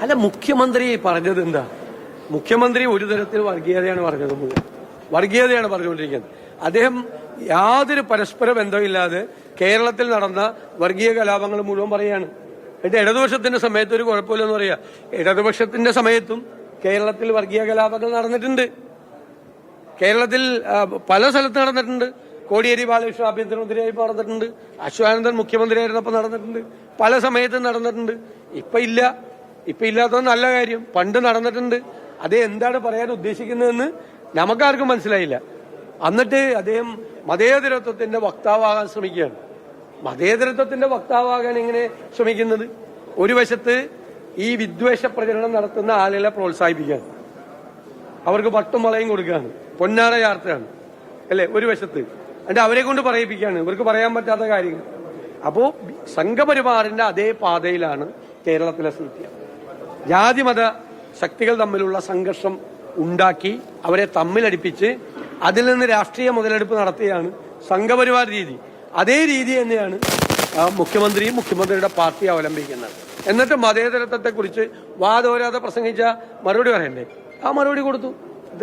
അല്ല, മുഖ്യമന്ത്രി പറഞ്ഞത് എന്താ? മുഖ്യമന്ത്രി ഒരു തരത്തിൽ വർഗീയതയാണ് പറഞ്ഞത്, വർഗീയതയാണ് പറഞ്ഞുകൊണ്ടിരിക്കുന്നത്. അദ്ദേഹം യാതൊരു പരസ്പര ബന്ധമില്ലാതെ കേരളത്തിൽ നടന്ന വർഗീയ കലാപങ്ങൾ മുഴുവൻ പറയുകയാണ്. എന്നിട്ട് ഇടതുപക്ഷത്തിന്റെ സമയത്ത് ഒരു കുഴപ്പമില്ലെന്ന് പറയാ. ഇടതുപക്ഷത്തിന്റെ സമയത്തും കേരളത്തിൽ വർഗീയ കലാപങ്ങൾ നടന്നിട്ടുണ്ട്. കേരളത്തിൽ പല സ്ഥലത്ത് നടന്നിട്ടുണ്ട്. കോടിയേരി ബാലകൃഷ്ണൻ ആഭ്യന്തരമന്ത്രിയായി നടന്നിട്ടുണ്ട്. അശ്വാനന്ദൻ മുഖ്യമന്ത്രിയായിരുന്നപ്പോൾ നടന്നിട്ടുണ്ട്. പല സമയത്തും നടന്നിട്ടുണ്ട്. ഇപ്പൊ ഇല്ലാത്തത് നല്ല കാര്യം. പണ്ട് നടന്നിട്ടുണ്ട്. അത് എന്താണ് പറയാൻ ഉദ്ദേശിക്കുന്നതെന്ന് നമുക്കാർക്കും മനസ്സിലായില്ല. എന്നിട്ട് അദ്ദേഹം മതേതരത്വത്തിന്റെ വക്താവാകാൻ ശ്രമിക്കുകയാണ്. മതേതരത്വത്തിന്റെ വക്താവാകാൻ എങ്ങനെ ശ്രമിക്കുന്നത്? ഒരു വശത്ത് ഈ വിദ്വേഷ പ്രചരണം നടത്തുന്ന ആളുകളെ പ്രോത്സാഹിപ്പിക്കുകയാണ്, അവർക്ക് പട്ടും വളയും കൊടുക്കുകയാണ്, പൊന്നാട ചാർത്തുകയാണ്, അല്ലെ? ഒരു വശത്ത് എന്നിട്ട് അവരെ കൊണ്ട് പറയിപ്പിക്കുകയാണ് ഇവർക്ക് പറയാൻ പറ്റാത്ത കാര്യങ്ങൾ. അപ്പോ സംഘപരിവാറിന്റെ അതേ പാതയിലാണ് കേരളത്തിലെ CPM. ജാതിമത ശക്തികൾ തമ്മിലുള്ള സംഘർഷം ഉണ്ടാക്കി അവരെ തമ്മിലടിപ്പിച്ച് അതിൽ നിന്ന് രാഷ്ട്രീയ മുതലെടുപ്പ് നടത്തിയാണ് സംഘപരിവാർ രീതി. അതേ രീതി തന്നെയാണ് മുഖ്യമന്ത്രിയുടെ പാർട്ടി അവലംബിക്കുന്നത്. എന്നിട്ട് മതേതരത്വത്തെക്കുറിച്ച് വാദോരാതെ പ്രസംഗിച്ച മറുപടി പറയണ്ടേ? ആ മറുപടി കൊടുത്തു.